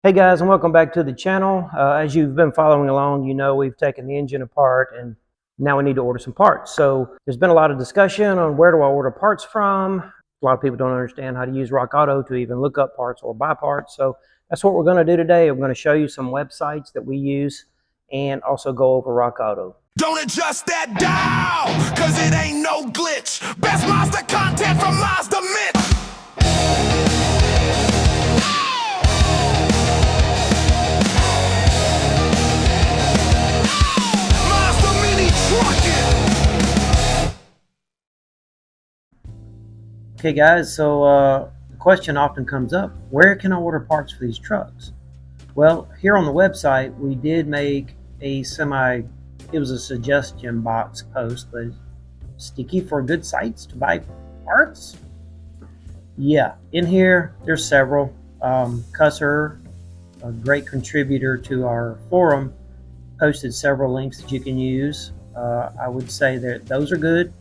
Hey guys, and welcome back to the channel. As you've been following along, you know we've taken the engine apart and now we need to order some parts. So there's been a lot of discussion on where do I order parts from. A lot of people don't understand how to use RockAuto to even look up parts or buy parts. So that's what we're going to do today. I'm going to show you some websites that we use and also go over RockAuto. Don't adjust that dial, cause it ain't no glitch. Best Mazda content from MazdaMitch. Mazda Minitruck. Okay guys, so the question often comes up, where can I order parts for these trucks? Well, here on the website, we did make a it was a suggestion box post, but sticky for good sites to buy parts? Yeah, in here, there's several. Cusser, a great contributor to our forum, posted several links that you can use. I would say that those are good.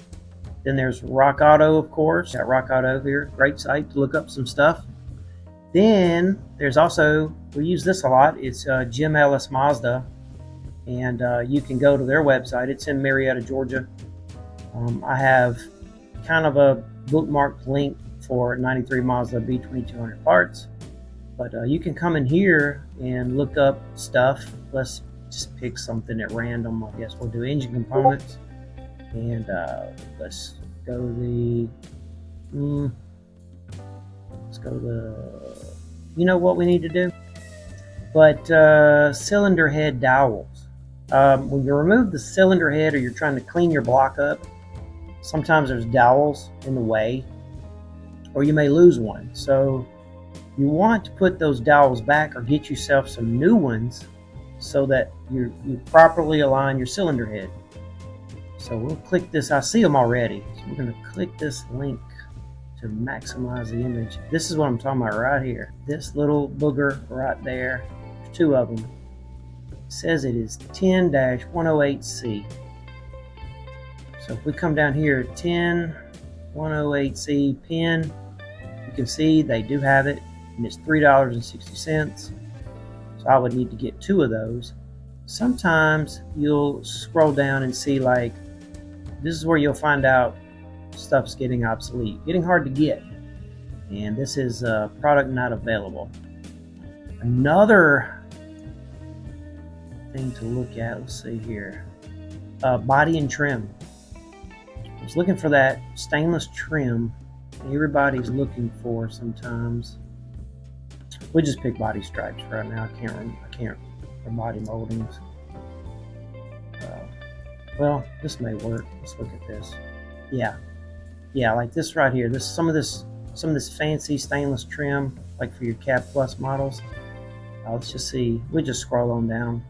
Then there's RockAuto, of course. Got RockAuto here, great site to look up some stuff. Then there's also, we use this a lot, it's Jim Ellis Mazda, and you can go to their website. It's in Marietta, Georgia. I have kind of a bookmarked link for 93 Mazda B-2200 parts, but you can come in here and look up stuff. Let's just pick something at random. I guess we'll do engine components, and let's go you know what we need to do? But cylinder head dowels. When you remove the cylinder head or you're trying to clean your block up, sometimes there's dowels in the way, or you may lose one. So you want to put those dowels back or get yourself some new ones so that you properly align your cylinder head. So we'll click this. I see them already. So we're going to click this link to maximize the image. This is what I'm talking about right here. This little booger right there. There's two of them. It says it is 10-108C. So if we come down here, 10108C pin, you can see they do have it, and it's $3.60. So I would need to get two of those. Sometimes you'll scroll down and see, like, this is where you'll find out stuff's getting obsolete, getting hard to get, and this is a product not available. Another thing to look at, let's see here, body and trim. I was looking for that stainless trim everybody's looking for sometimes. We just pick body stripes right now. I can't for body moldings. Well, this may work. Let's look at this. Yeah, like this right here. Some of this fancy stainless trim, like for your Cab Plus models. Let's just see. We just scroll on down.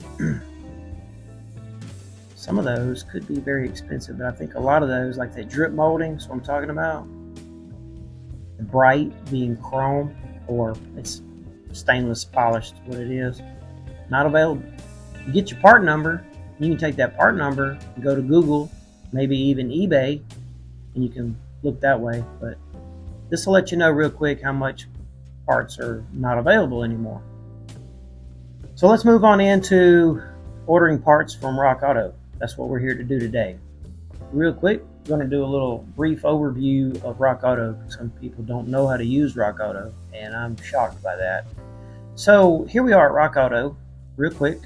Some of those could be very expensive, but I think a lot of those, like that drip molding, that's what I'm talking about. The bright being chrome, or it's stainless polished, what it is. Not available. You get your part number. You can take that part number and go to Google, maybe even eBay, and you can look that way. But this will let you know real quick how much parts are not available anymore. So let's move on into ordering parts from RockAuto. That's what we're here to do today. Real quick, we're going to do a little brief overview of RockAuto. Some people don't know how to use RockAuto, and I'm shocked by that. So here we are at RockAuto. Real quick,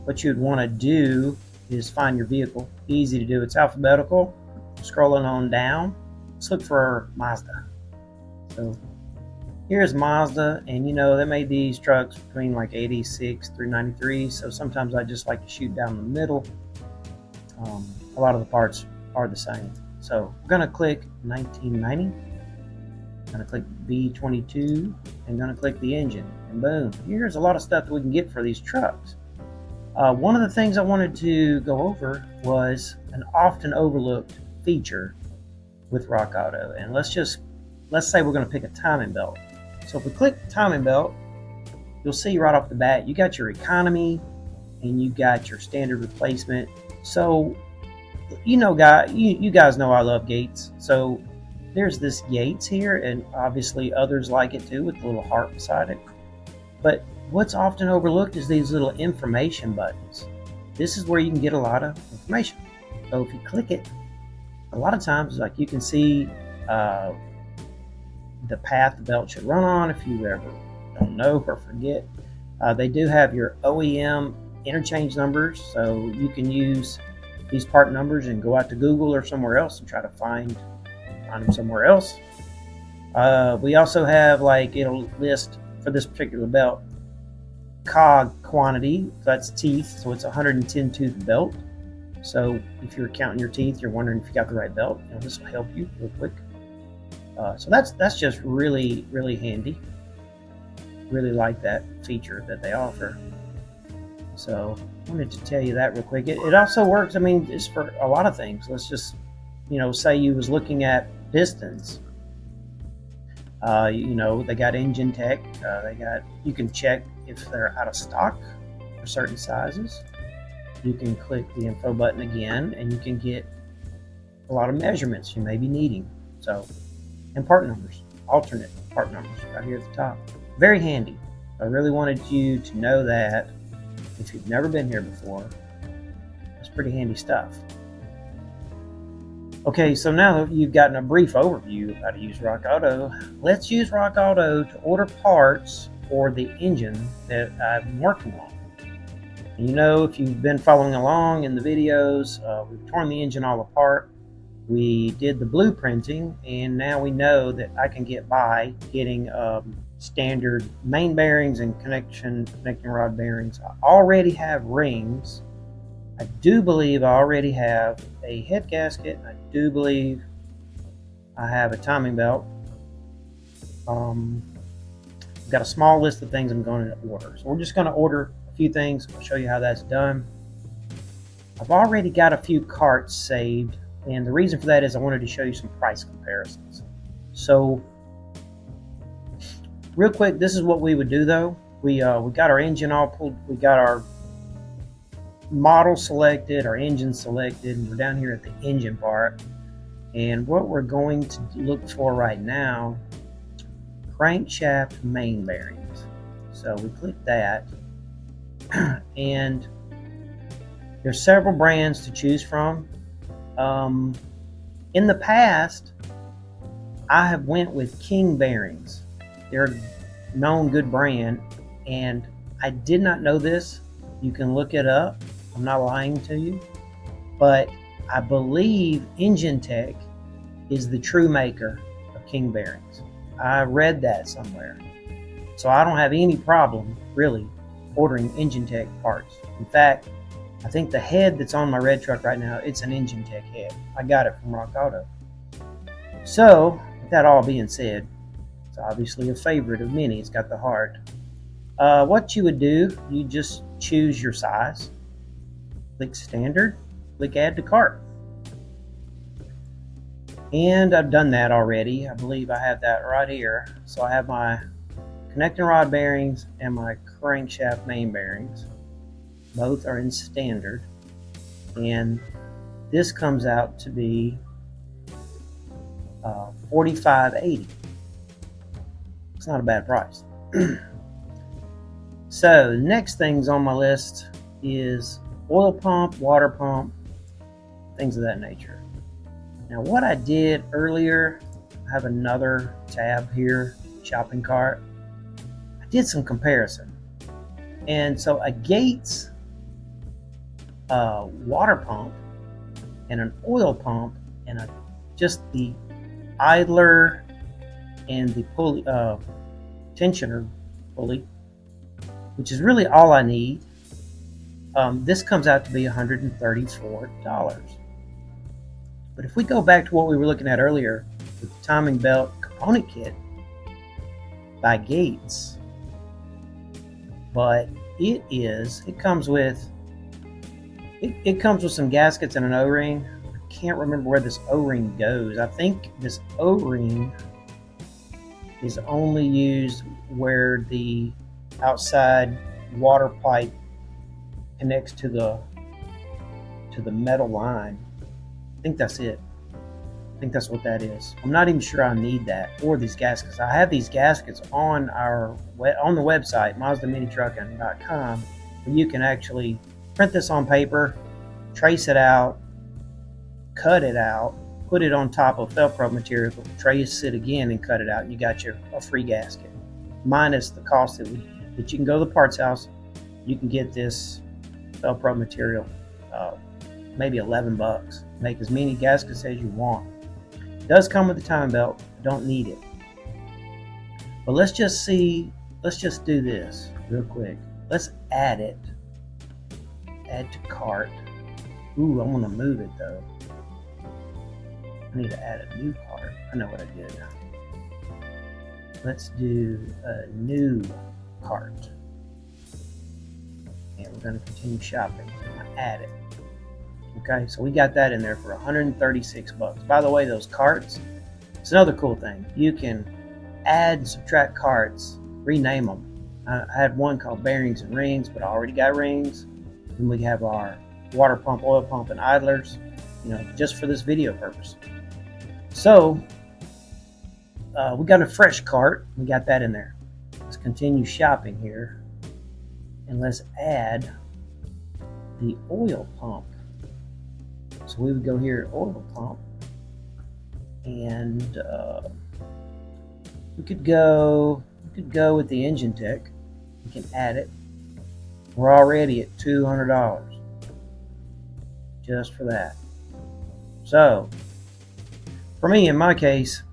what you'd want to do is find your vehicle. Easy to do. It's alphabetical. Scrolling on down, let's look for Mazda. So here's Mazda, and you know they made these trucks between like 86 through 93. So sometimes I just like to shoot down the middle. A lot of the parts are the same. So I'm gonna click 1990. I'm gonna click B22 and gonna click the engine, and boom, here's a lot of stuff that we can get for these trucks. One of the things I wanted to go over was an often overlooked feature with RockAuto, and let's say we're going to pick a timing belt. So if we click timing belt, you'll see right off the bat you got your economy and you got your standard replacement. So you guys know I love gates. So there's this Gates here, and obviously others like it too with the little heart beside it. But what's often overlooked is these little information buttons. This is where you can get a lot of information. So if you click it, a lot of times, like, you can see the path the belt should run on if you ever don't know or forget. They do have your OEM interchange numbers, so you can use these part numbers and go out to Google or somewhere else and try to find them somewhere else. We also have, like, it'll list for this particular belt cog quantity, that's teeth, so it's a 110 tooth belt. So if you're counting your teeth, you're wondering if you got the right belt, this will help you real quick. So that's just really, really handy. Really like that feature that they offer. So I wanted to tell you that real quick. It also works, it's for a lot of things. Let's just, say you was looking at pistons. They got engine tech. You can check if they're out of stock for certain sizes. You can click the info button again, and you can get a lot of measurements you may be needing. So, and part numbers, alternate part numbers right here at the top. Very handy. I really wanted you to know that if you've never been here before, it's pretty handy stuff. Okay, so now that you've gotten a brief overview of how to use RockAuto, let's use RockAuto to order parts for the engine that I've been working on. And if you've been following along in the videos, we've torn the engine all apart. We did the blueprinting, and now we know that I can get by getting standard main bearings and connecting rod bearings. I already have rings. I do believe I already have a head gasket. I do believe I have a timing belt. I've got a small list of things I'm going to order. So we're just going to order a few things. I'll show you how that's done. I've already got a few carts saved, and the reason for that is I wanted to show you some price comparisons. So real quick, this is what we would do though. We got our engine all pulled. We got our model selected, our engine selected, and we're down here at the engine part. And what we're going to look for right now, crankshaft main bearings. So we click that, and there's several brands to choose from. In the past, I have went with King bearings. They're a known good brand, and I did not know this. You can look it up. I'm not lying to you, but I believe Engine Tech is the true maker of King bearings. I read that somewhere. So I don't have any problem really ordering Engine Tech parts. In fact, I think the head that's on my red truck right now, it's an Engine Tech head. I got it from RockAuto. So with that all being said, it's obviously a favorite of many. It's got the heart. What you would do, you just choose your size, click standard, click add to cart. And I've done that already. I believe I have that right here. So I have my connecting rod bearings and my crankshaft main bearings. Both are in standard. And this comes out to be $45.80. It's not a bad price. So the next things on my list is oil pump, water pump, things of that nature. Now what I did earlier, I have another tab here, shopping cart. I did some comparison. And so a Gates water pump and an oil pump and just the idler and the pulley, tensioner pulley, which is really all I need. This comes out to be $134. But if we go back to what we were looking at earlier with the timing belt component kit by Gates, but it comes with some gaskets and an O-ring. I can't remember where this O-ring goes. I think this O-ring is only used where the outside water pipe connects to the metal line. I think that's it. think that's what that is. I'm not even sure I need that or these gaskets. I have these gaskets on the website MazdaMitch.com, where you can actually print this on paper, trace it out, cut it out, put it on top of Velcro material, trace it again, and cut it out. And you got a free gasket, minus the cost that you can go to the parts house. You can get this Velcro material, maybe $11. Make as many gaskets as you want. It does come with a time belt. I don't need it. But let's just do this real quick. Let's add it. Add to cart. Ooh, I want to move it though. I need to add a new cart. I know what I did. Let's do a new cart. And we're going to continue shopping. I'm going to add it. Okay, so we got that in there for $136. By the way, those carts, it's another cool thing. You can add and subtract carts, rename them. I had one called bearings and rings, but I already got rings. Then we have our water pump, oil pump, and idlers, just for this video purpose. So we got a fresh cart. We got that in there. Let's continue shopping here, and let's add the oil pump. So we would go here at oil pump, and we could go with the engine tech. We can add it. We're already at $200 just for that. So for me, in my case,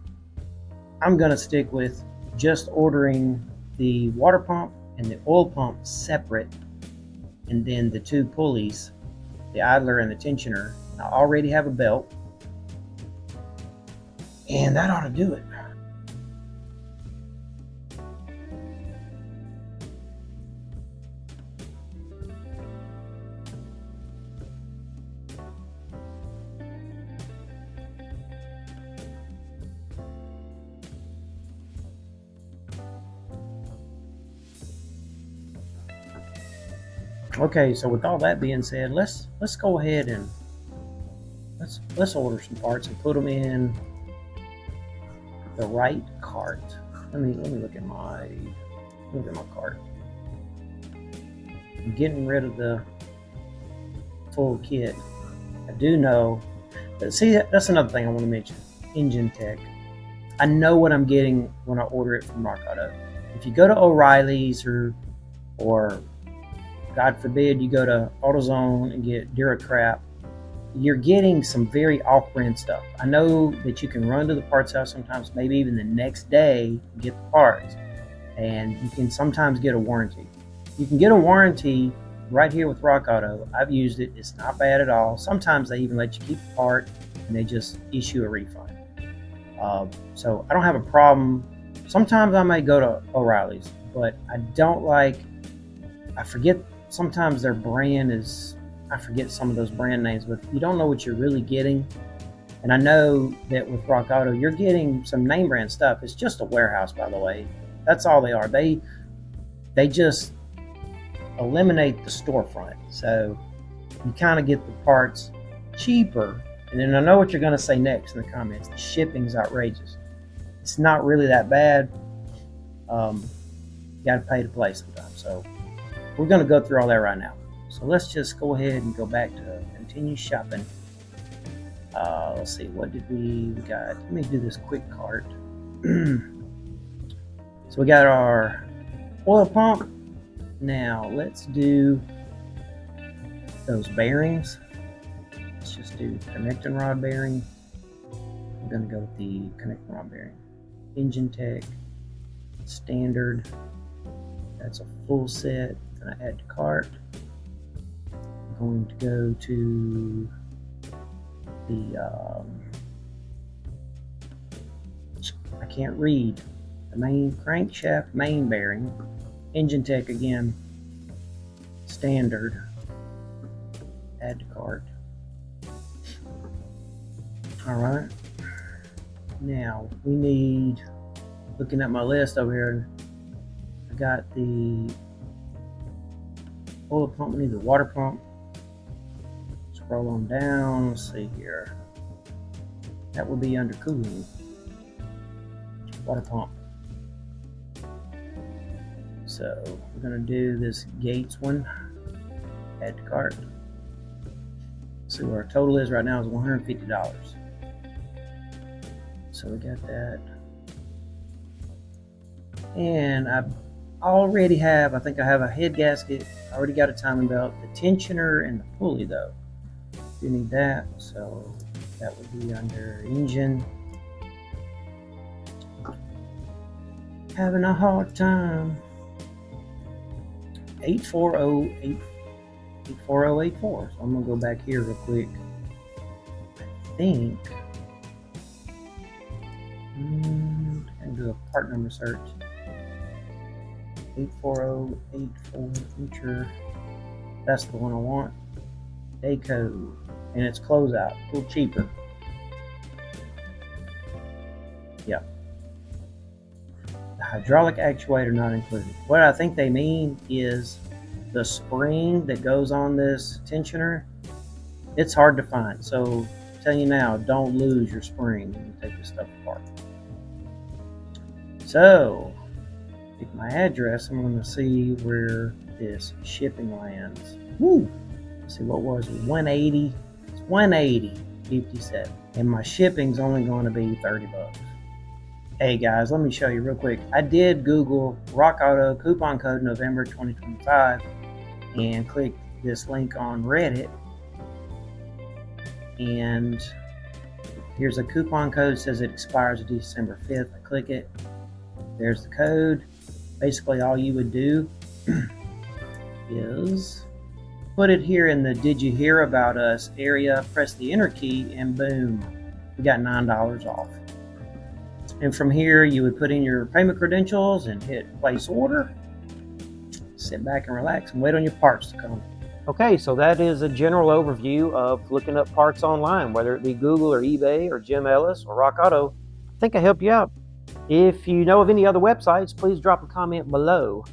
I'm going to stick with just ordering the water pump and the oil pump separate, and then the two pulleys, the idler and the tensioner. I already have a belt, and that ought to do it. Okay, so with all that being said, let's go ahead and let's order some parts and put them in the right cart. Let me look at my cart. I'm getting rid of the full kit. I do know, but see, that's another thing I want to mention. Engine tech. I know what I'm getting when I order it from RockAuto. If you go to O'Reilly's or God forbid you go to AutoZone and get DuraCrap, you're getting some very off-brand stuff. I know that you can run to the parts house sometimes, maybe even the next day, get the parts, and you can sometimes get a warranty. You can get a warranty right here with RockAuto. I've used it. It's not bad at all. Sometimes they even let you keep the part and they just issue a refund. So I don't have a problem. Sometimes I may go to O'Reilly's, but I don't like, I forget, sometimes their brand is, I forget some of those brand names, but you don't know what you're really getting. And I know that with RockAuto, you're getting some name brand stuff. It's just a warehouse, by the way. That's all they are. They just eliminate the storefront. So you kind of get the parts cheaper. And then I know what you're going to say next in the comments. The shipping's outrageous. It's not really that bad. You got to pay to play sometimes. So we're going to go through all that right now. So let's just go ahead and go back to continue shopping. Let's see, what did we got? Let me do this quick cart. So we got our oil pump. Now let's do those bearings. Let's just do connecting rod bearing. I'm going to go with the connecting rod bearing. Engine tech, standard. That's a full set. Going to add to cart. I'm going to go to the I can't read, the main crankshaft main bearing. Engine tech again, standard. Add to cart. All right. Now we need, looking at my list over here, I got the oil pump, we need the water pump. Scroll on down, let's see here. That would be under cooling. Water pump. So we're gonna do this Gates one. Add to cart. See what our total is right now is $150. So we got that. And I already have, I think I have a head gasket. I already got a timing belt, the tensioner and the pulley though. You need that, so that would be under engine. Having a hard time. 84084. So I'm gonna go back here real quick. I think and do a part number search. 84084 enter. That's the one I want. Day code. And it's closeout. A little cheaper. Yeah. The hydraulic actuator not included. What I think they mean is the spring that goes on this tensioner. It's hard to find. So I'm telling you now, don't lose your spring when you take this stuff apart. So, pick my address. I'm going to see where this shipping lands. Woo! Let's see what was it? 180. It's 180.57, and my shipping's only going to be $30. Hey guys, let me show you real quick. I did Google RockAuto coupon code November 2025 and clicked this link on Reddit. And here's a coupon code. It says it expires December 5th. I click it. There's the code. Basically, all you would do is put it here in the Did You Hear About Us area, press the enter key, and boom, we got $9 off. And from here, you would put in your payment credentials and hit place order. Sit back and relax and wait on your parts to come. Okay, so that is a general overview of looking up parts online, whether it be Google or eBay or Jim Ellis or RockAuto. I think I helped you out. If you know of any other websites, please drop a comment below.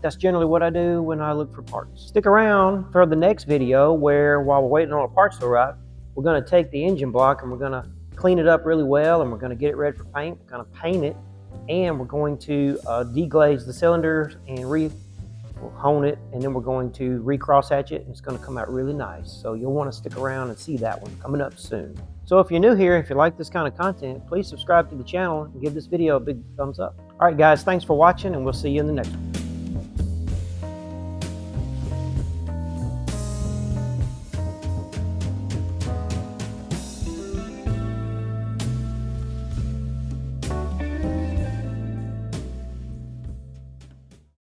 That's generally what I do when I look for parts. Stick around for the next video where, while we're waiting on our parts to arrive, we're going to take the engine block and we're going to clean it up really well, and we're going to get it ready for paint. We're going to paint it, and we're going to deglaze the cylinders and we'll hone it, and then we're going to recross hatch it, and it's going to come out really nice. So you'll want to stick around and see that one coming up soon. So if you're new here, if you like this kind of content, please subscribe to the channel and give this video a big thumbs up. All right, guys, thanks for watching, and we'll see you in the next one.